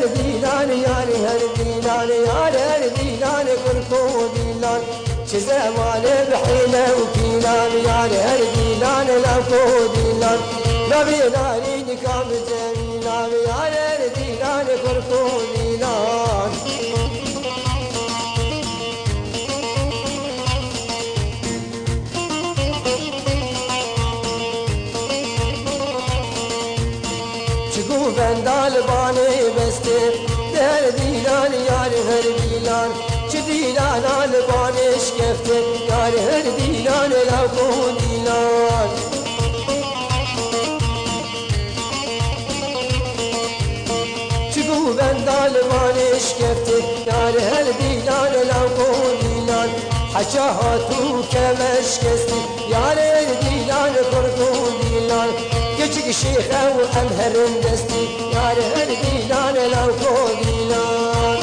دیلان یار هر دیلان یار هر دیلان کرکو دیلان چه زمان بحیله و کیلان یار هر دیلان لکو دیلان نبی ناری نکام جمیلان یار هر دیلان کرکو دیلان بندال بانی بسته در دیلان یار هر دیلان چه دیلان آل بانش کفته یار هر دیلان لکو دیلان چگو بندال بانش کفته یار هر دیلان لکو دیلان حچا هاتو کمش کستی یار هر دیلان کرکو دیلان küçük şeyhe ve emherin desti yar her dilan levko dilan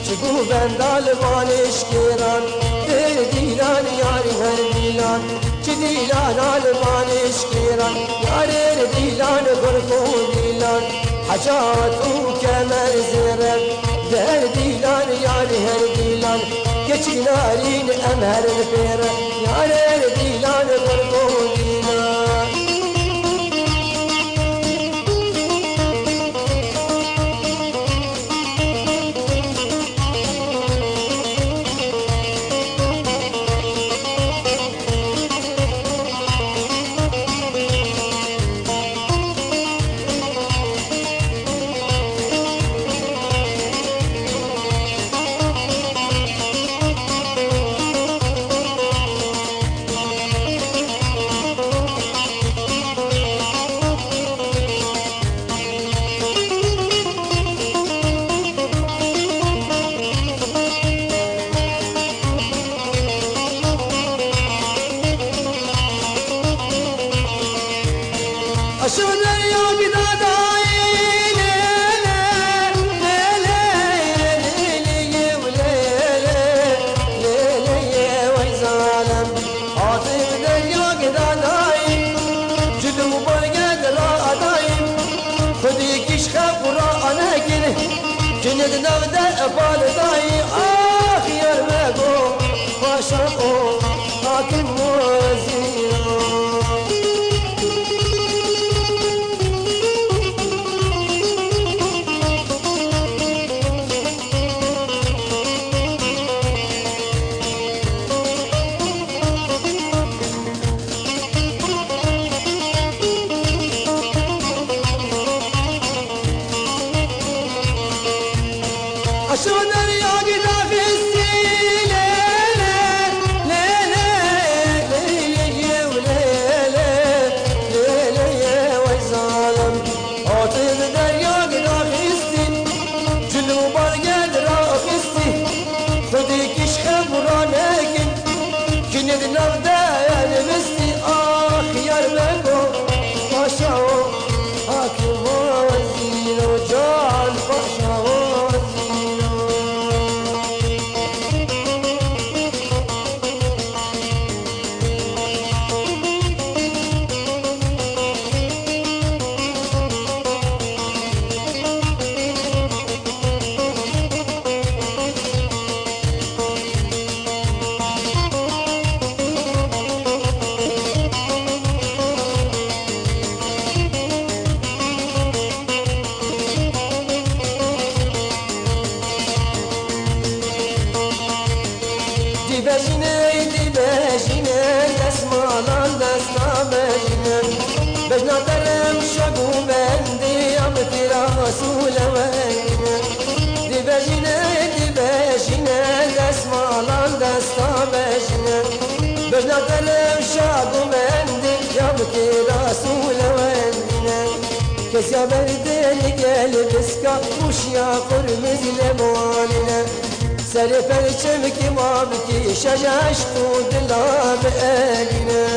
çıku bendal vaniş kiran her dilan yar her dilan çi dilan al vaniş kiran yar her dilan korku dilan حجات وكمر زرب در دیلان یار هر دیلان کچی نارین امهر الفیر یار هر دیلان برگو دیلان Aşık derya gidadayı Cüneyt navde efaldayı ah yermego Paşa o hakim muziro Aşık derya gidafisi Cüneyt navde elbesti ah yermego Paşa o hakim o zino can paşa o Dibejine desmalan destabejine Bejna derem şagu bendi Abdira Rasule veyne Dibejine desmalan destabejine Bejna derem şagu bendi Abdira Rasule veyne Kesya berdeni gel biska Uşya kurmiz lemanine سر پرچم کی ماب کی شجاش تو دلاب اگنه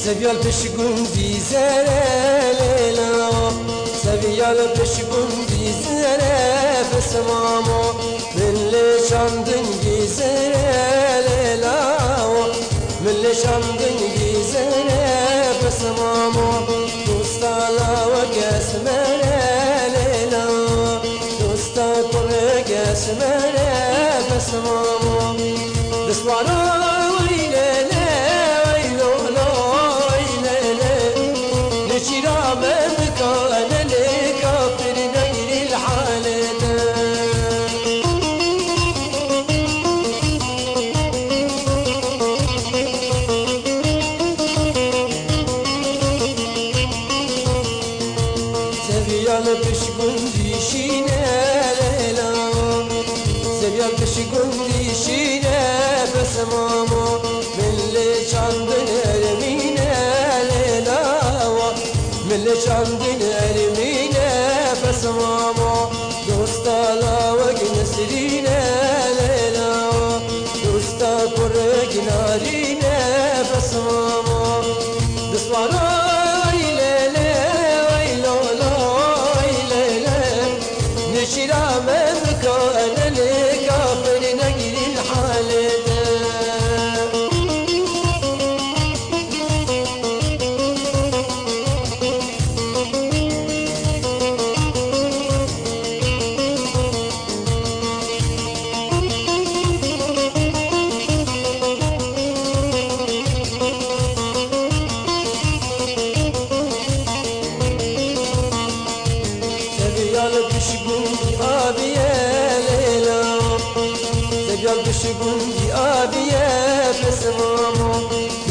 سبيال بشكوندي زراليلا سبيال بشكوندي زرا بسمامو من لشاندن جزراليلا من لشاندن جزرا بسمامو دوستالا وقاسماليلا دوستا قرق اسمالي بسمامو بسوارو بسمامو من اللي شاندن ارمينا ليلاوا من اللي شاندن ارمينا بسمامو دوستا لاوك نسرينا ليلاوا دوستا قرق نارينا بسمامو دسوارو ليلة ويلولا ليلة نشيرا مبكا انا لكافر نجري الحالة بشكوندي أبيا بسمامو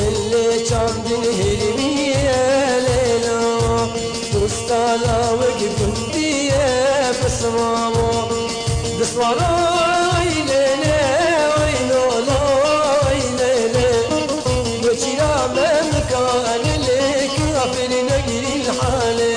اللي شاندن هرمية ليلا دوستالا وقبندي بسمامو دسوارا إلينا ويلولا إلينا وشيرا ممكان لك أفر نجري الحالة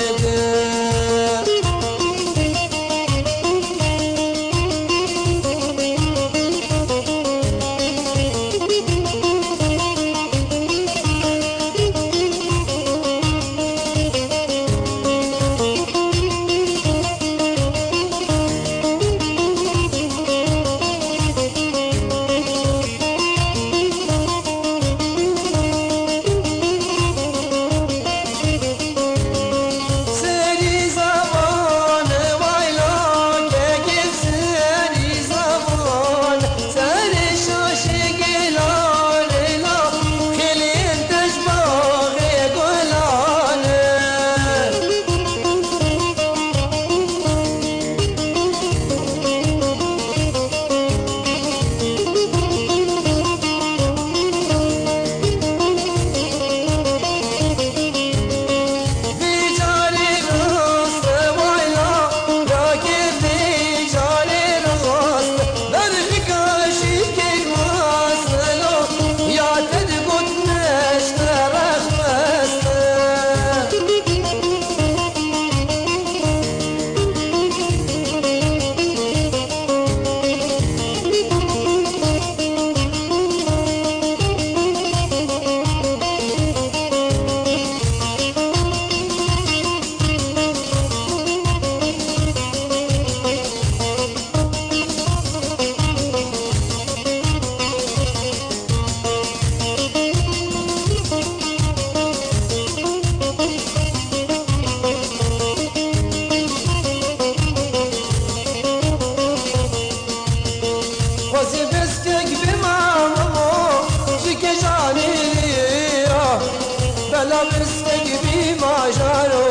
بلا بستك بمجارو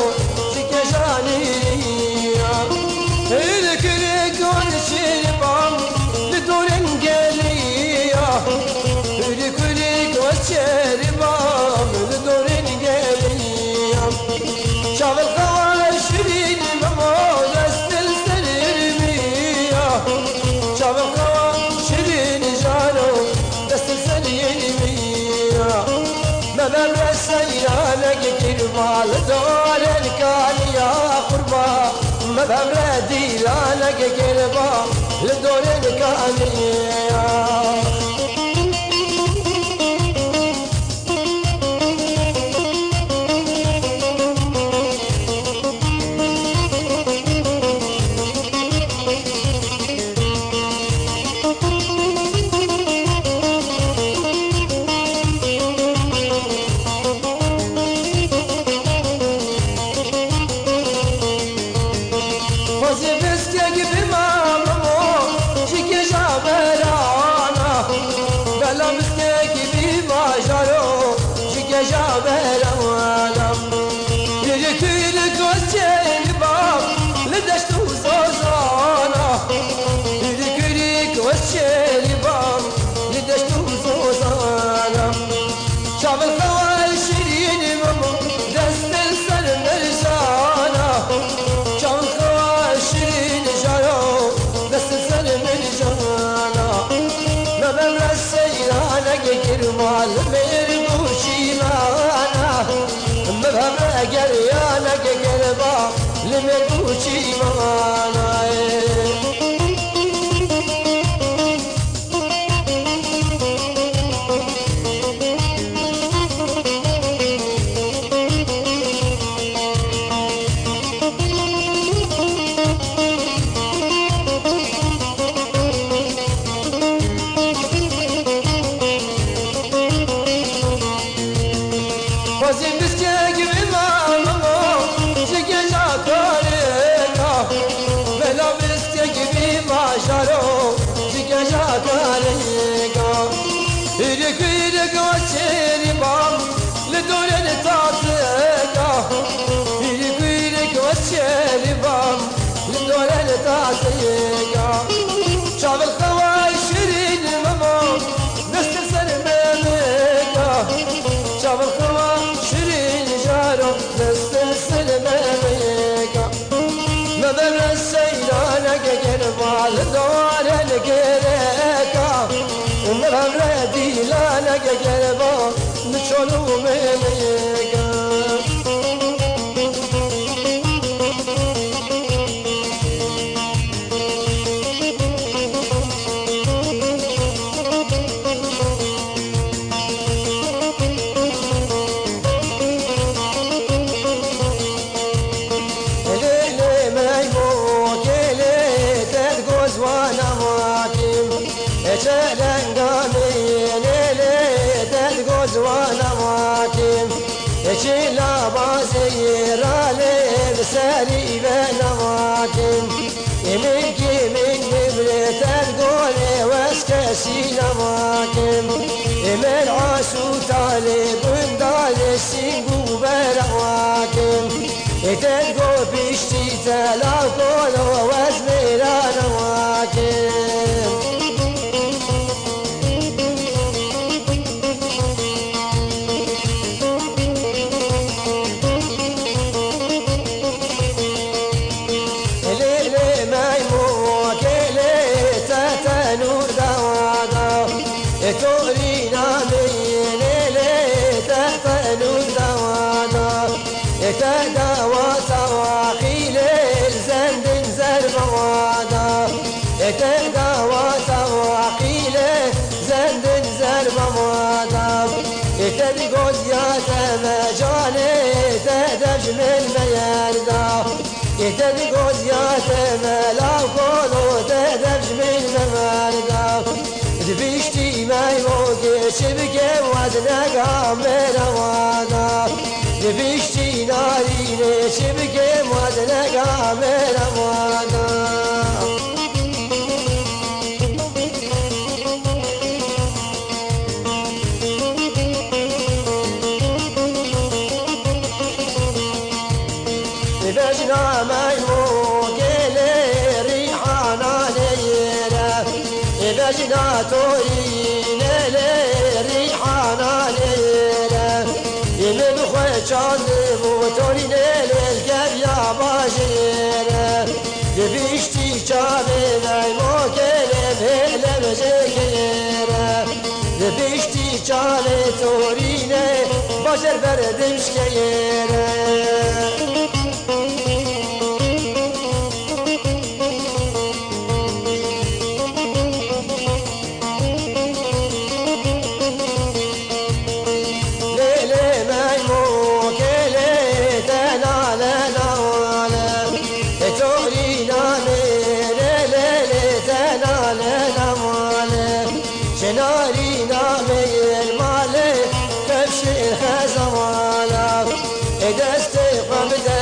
سكجانية الكريك والشربام بدون انجلية الكريك والشربام بدون انجلية شاف الخواشرين بموت استلسل رمية شاف الخواشرين جارو استلسل رمية مدام السيالك كربال دور كان يا قربا مدام رديلانك كربال دور كان يا جابر أوانم يركيلك وسيل باب لدشت وزوزانا يركيلك وسيل باب لدشت وزوزانا شعب الخوال شيرين ممو دست السلم رجانا شعب الخوال شيرين جارو دست السلم رجانا ما بمرا السيرانا كرمال ميربوشي معانا ما بمرا قريانا كربا لميربوشي معانا Bazim biske gibi mamamo Zikeza kareka Bela biske gibi maşaro Zikeza kareka İrik irik açeri bam Lidore de tatleka İrik irik açeri bam Lidore de tatleka Çabuk havay şirin mamo Nestir seni memeka Çabuk havay شيرين جارو دست السلمانيكا ما بين السيلانك قربال دوار الكريكا وما بين ديلانك قربال نشولو ميميكا وانا واكم اشيلا بازير علي بساري بنا واكم يمكي من نبرة القولي واسكسينا واكم يمن عاسو طالب دالي السنقو برا واكم يتلقو بيشتي تلاقول وازميرانا واكم تورينا من ليلة تحفل دوانا تداوى سواقيل الزند زرب وانا تداوى سواقيل زند زرب وانا تدقل يا تمجالي تدج من ميردا تدقل يا تملا قولو تدج من ميردا بيشتي ما يوقع شبكة وزنك عمر وانا بيشتي ناري شبكة وزنك عمر وانا بجنا ما يوقع ريحانا ليلة بجنا تورين ريحانا ليلة يمبخوي جانب وتورين للقب يا باجيرة بيشتي جانب موكل بهلم زكيرة بيشتي جانب تورين باجر بردمش كيرة شناري نامي المال كبش الخزوانا دستي قبضة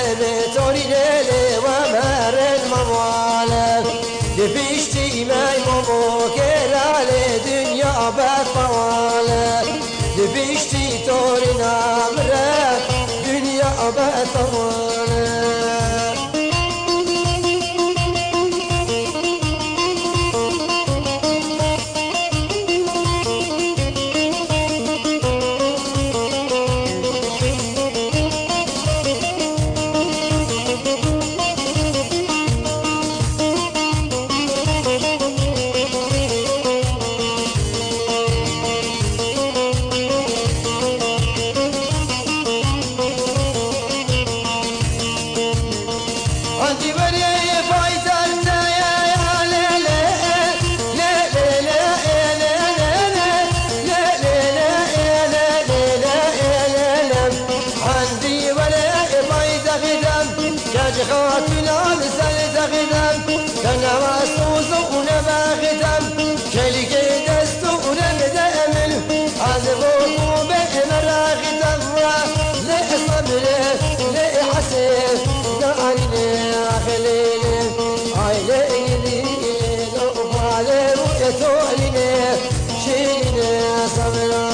باغدم كنا واسوس ونباغدم كلك دست ونبدأمل عذبوه بمراغدم لا صبر لا حسن دعني خليني عيلي وفعلي ويتوليني شيلني صبر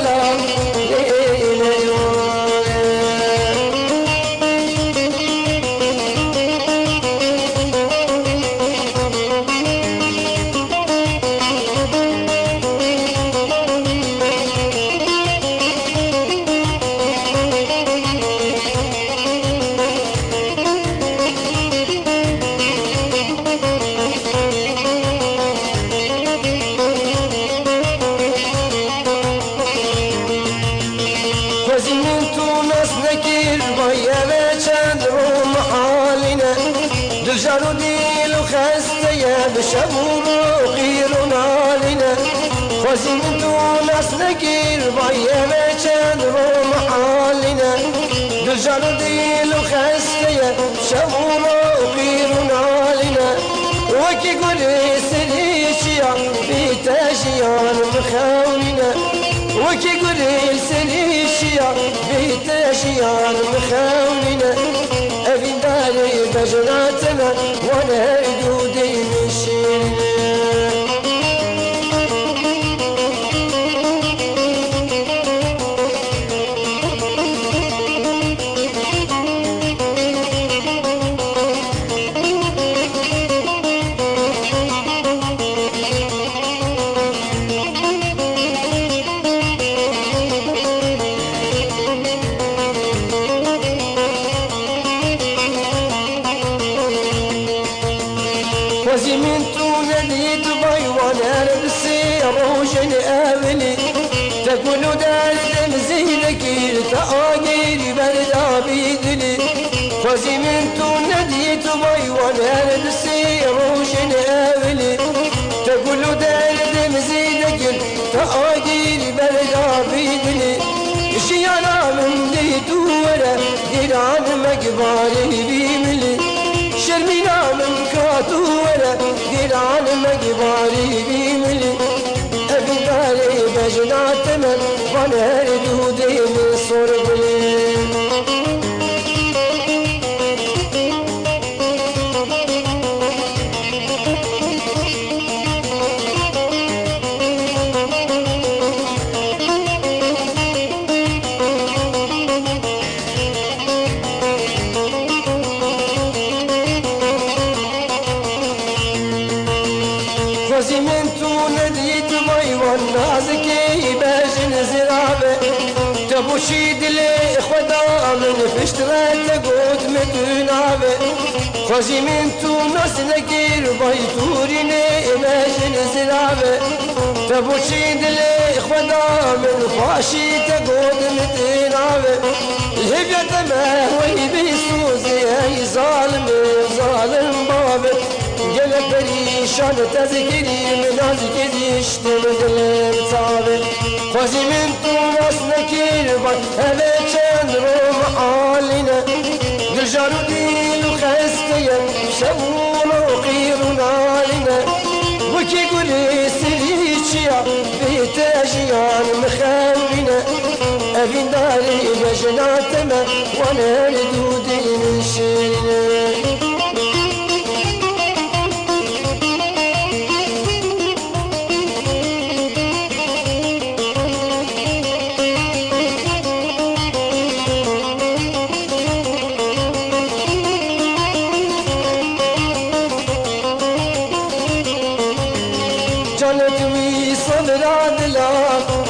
selam eyleyor. Kozimin tunas nekir baye çend rum haline Dülcaru dil u khasteye bişemuru qirun haline Kozimin tunas nekir baye çend rum haline Dülcaru dil u khasteye bişemuru qirun haline Vaki guli silişya biteşyan mkhawline Vaki guli silişya biteşyan mkhawline Evin dali bejnatına Vana idudi mişine وزمن تولدي دبي وانا لبسي روشن املي تقول دار تمزينك تاجير بردا بيدلي وزمن تولدي دبي وانا لبسي روشن املي تقول دار تمزينك تاجير بردا بيدلي شيانا من دي دوره ديران مقبالي بيملي شرمينا من كاتوره ديران مقبالي بيملي ابي داري بجنات من وانا ردودي من صربلي وزمن تولدي دبي والنازكي باجن زرابه تبوشي دلي خدا من فشترة تقود مدنابه وزمن تونس نكير بيتوريني باجن زرابه تبوشي دلي خدا من فاشي تقود مدنابه الهبية ما ويبي سوزي اي ظالم ظالم بابه قلب بريشان تذكري من أذكري اشتم دلم صابر خوزي من طونس نكير بك هذا كان روم عالنا نرجعو ديل وخستيا شمون وقيرون علينا وكي قولي سريشيا بيتاجيان مخاوينا أبين داري بجناتنا وانا ردودي من شيرنا جانتوی صبر عدلا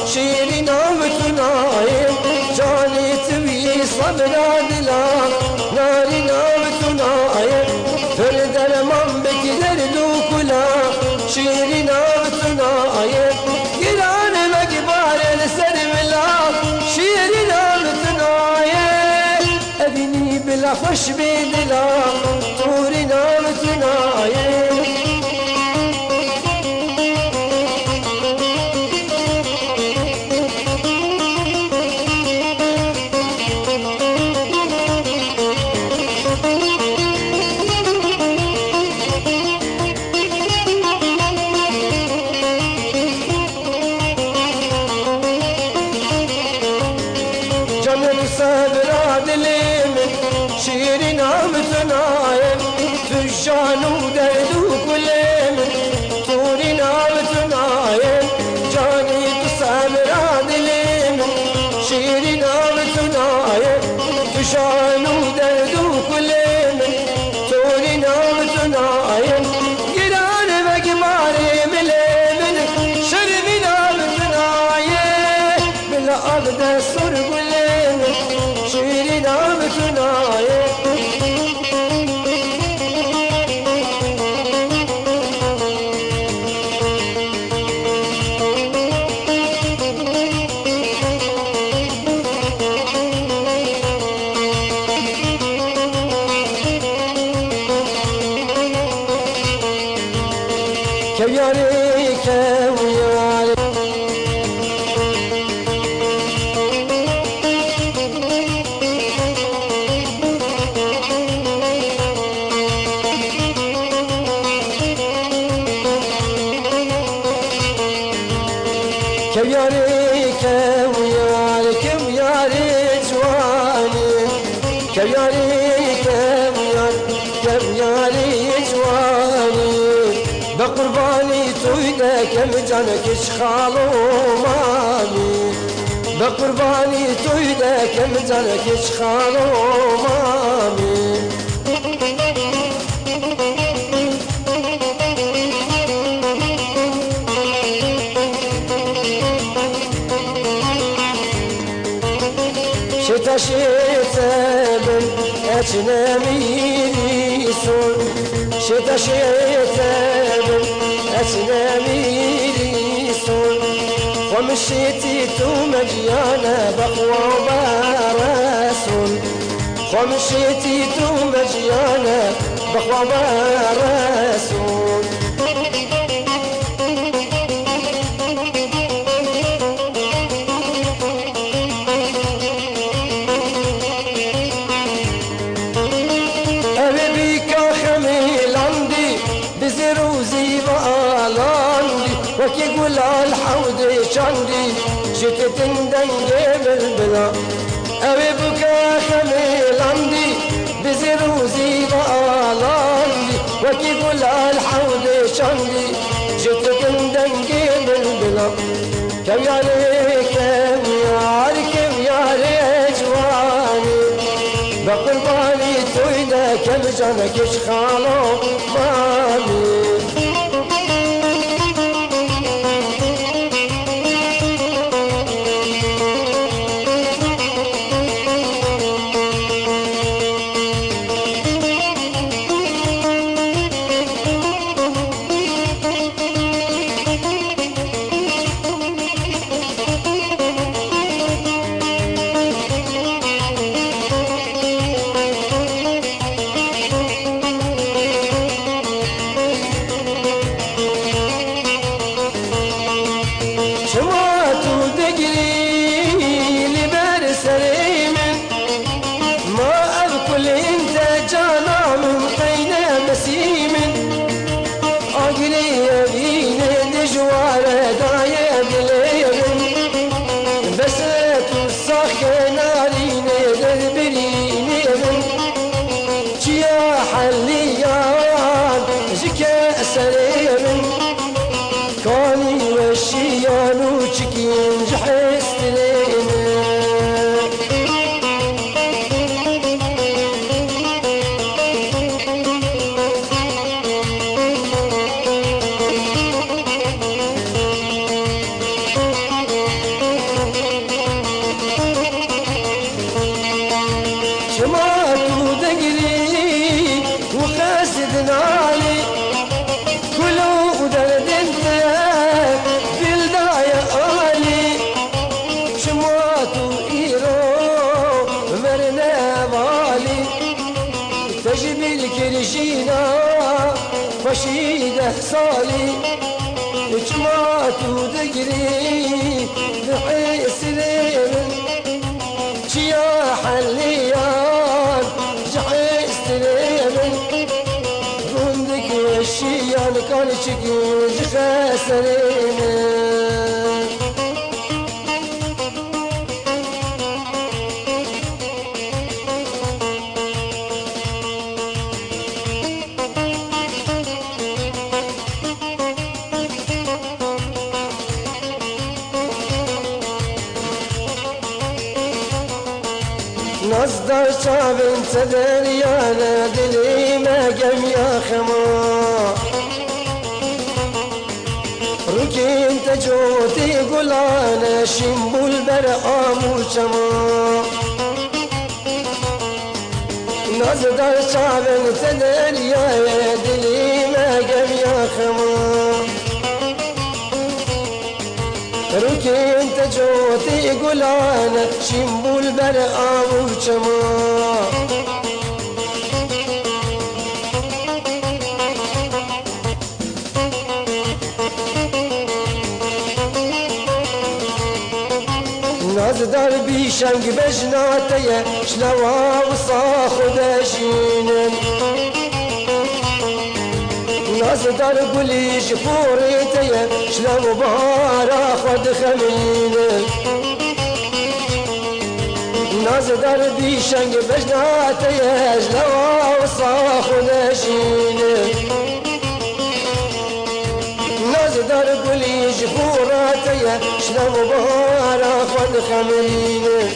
شیرین آمتنایم جانتوی صبر عدلا نارین آمتنایم هر درمان بکدر دوکلا شیرین آمتنایم گران مقبار لسر ملا شیرین آمتنایم ابنی بلا خوش بدلا طورین آمتنایم صبر عدلي من شيرين عمتنايم تجان ودردو كلهم طورين عمتنايم جاني تصبر عدلي شيرنا بتناية تشانو دردو كلين تورنا بتناية قران بقماري مليمن شربنا بتناية بلا أبدا صر كلين شيرنا بتناية كوياري كوياري كوياري كوياري كوياري جواني كوياري كوياري كوياري جواني بقرباني تويدا كم جانك اشخالو مامي بقرباني تويدا كم جانك اشخالو مامي شتا شتا من اتنا ميريسون شتا شتا من اتنا ميريسون خمشيتي تو مجيانا بقوى وبارسون خمشيتي تو مجيانا بقوى وبارسون بزروزي بقالاندي وكي قول الحودي شاندي جيت تندن جبل بلا أبي بكا خميلاندي بزروزي بقالاندي وكي قول الحودي شاندي جيت تندن جبل بلا كوياري كوياري كوياري جواني بقرباني تويدا كم جانك اشخالو مامي شواتو دقري لبر سريمن ما أذكل انت جانا من قينا مسيمن أقري يبين دجوار دايا بليبن بس تصخ نارين دربرين من جيا حليان جكا سريمن كاني وشيانو تشكين جحست لينا شماتو دقري وخاسدنا علي كلو درد انت بالداية آلي شماتو إيرو مرنا بالي تجبي الكرشينا فشيده صالي شماتو دقري بحيس ليمن شيا حليان جحيس ليمن بندك وشيان كان شكيز خسرين نصدر شابن تدريانا دلي ما قم يا خما ركين تجوتي قلانا شمبو البرقام وشما نصدر شابن تدريانا دلي ما قم يا خما ركين تجوتي قلانا شمبو البرقام وشما نزدر بيشنق بجناتي شلوا وصاخ داشينن نزدر قليش فوريتي شلو بارا خد خمينن نزدر بيشنق بجناتي شلوا وصاخ داشينن نزدر قليش فوراتي شلو بارا خد خمينن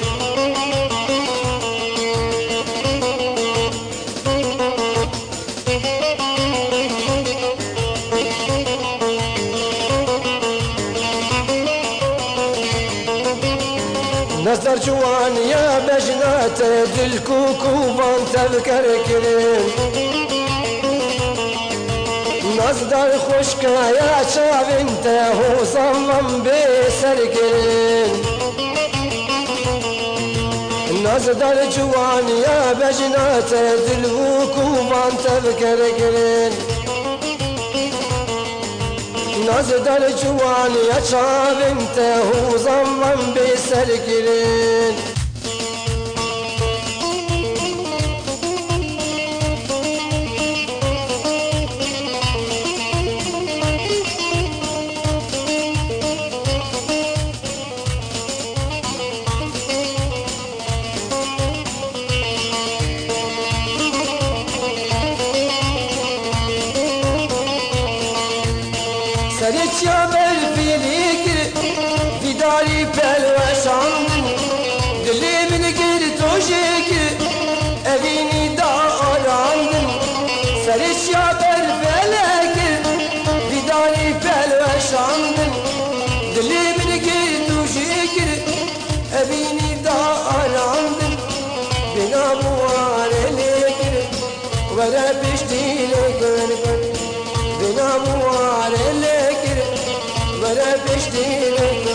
نصدر جوان يا بجنات دلكوكوبان تذكر كريم نصدر خشكا يا شاب انت هو صمم بسر كريم نصدر جوان يا بجنات دلكوكوبان تذكر كريم نصدر جوان يا شاب انت هو صمم بسر كريم سرت يا بالفيليك بداري بالوشان دلي من قرد وشيك أبيني داران سرت يا بالفيليك بداري بالوشان دلي من قرد وشيك أبيني داران بنا مواري ليك ولا بشتي لك بنا مواري لك ولا بشتي لك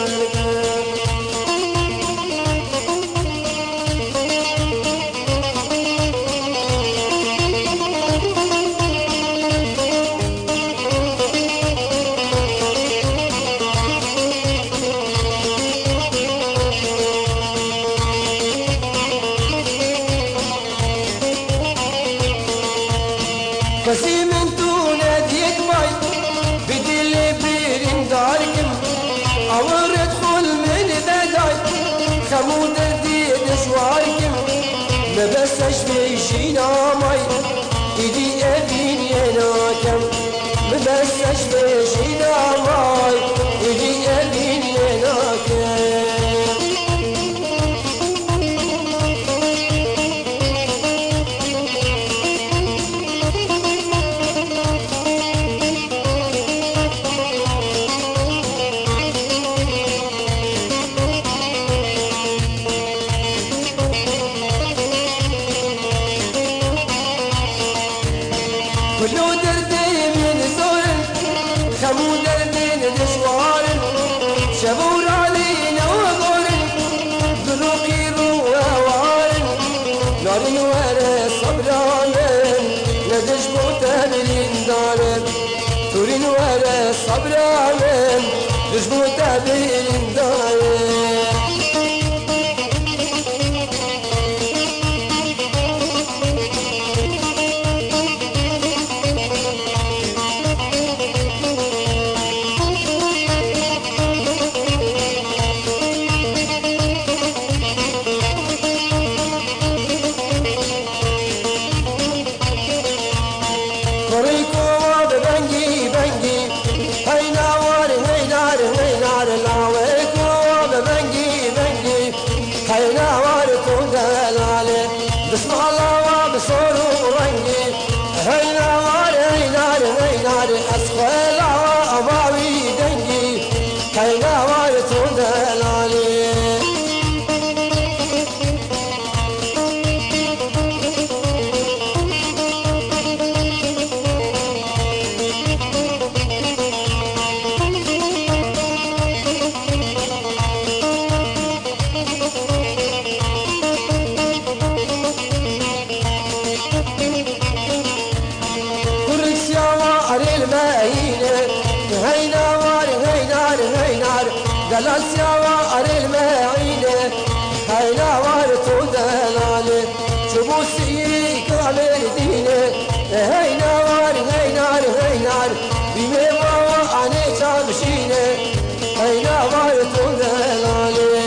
çubusiyik amel dine heyna var heynar heynar bime baba ane çamşine heyna var tundelale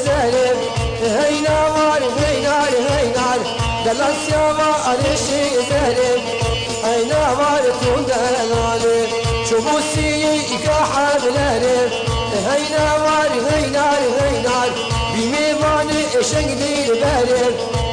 Zelim heyna var heynar heynar Galasya arışı zelim heyna var tundelali çubusiyi ikahablerim heyna var heynar heynar bimi vani eşek değil benim